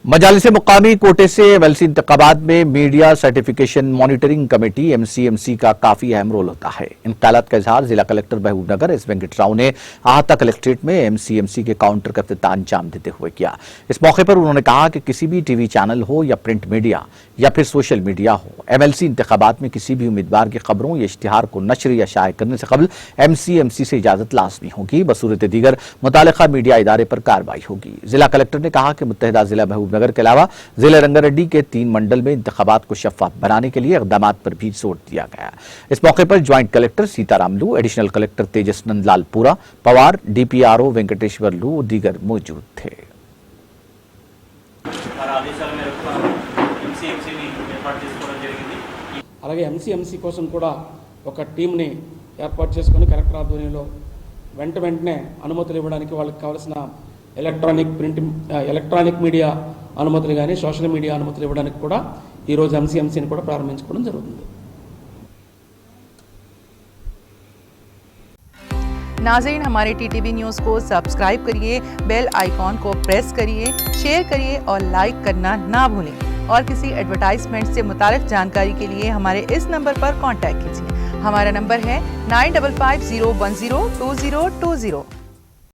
मजालिस मुकामी कोटे से एमएलसी इंतखाबात में media certification monitoring committee MCMC का काफी अहम रोल होता है। इन ख्यालात का इजहार जिला कलेक्टर महबूबनगर एस वेंकटराव ने आहता कलेक्ट्रेट में एमसीएमसी के काउंटर का इफ्तिताह अंजाम देते हुए किया। इस मौके पर उन्होंने कहा कि किसी भी टीवी चैनल हो या प्रिंट मीडिया या फिर सोशल मीडिया हो, एमएलसी इंतखाबात में किसी भी उम्मीदवार की खबरों या इश्तिहार को नशर या शाये करने से कबल एमसीएमसी से इजाजत लाजमी होगी। बसूरत दीगर मुतालिका मीडिया इदारे पर कार्रवाई होगी। जिला कलेक्टर ने कहा कि मुत्तहिदा जिला महबूबनगर के अलावा जिला रंगारेड्डी के 3 मंडल में इंतखाबात को शफाफ बनाने के लिए इक़दामात पर भी जोर दिया गया। इस मौके पर ज्वाइंट कलेक्टर सीताराम लू, एडिशनल कलेक्टर तेजस नंदलाल पुरा पवार, डीपीआरओ वेंकटेश्वर लू दीगर मौजूद थे। అలాగే ఎంసీఎంసీ కోసం కూడా ఒక టీంని ఏర్పాటు చేసుకొని కలెక్టర్ ఆధ్వర్యంలో వెంటనే అనుమతులు ఇవ్వడానికి వాళ్ళకి కావాల్సిన ఎలక్ట్రానిక్ మీడియా అనుమతులు కానీ సోషల్ మీడియా అనుమతులు ఇవ్వడానికి కూడా ఈరోజు ఎంసీఎంసీని కూడా ప్రారంభించుకోవడం జరుగుతుంది। नाज़रीन, हमारे टीटीवी न्यूज़ को सब्सक्राइब करिए, बेल आइकॉन को प्रेस करिए, शेयर करिए और लाइक करना ना भूलें। और किसी एडवर्टाइजमेंट से मुताल्लिक़ जानकारी के लिए हमारे इस नंबर पर कांटेक्ट कीजिए। हमारा नंबर है 9550102020।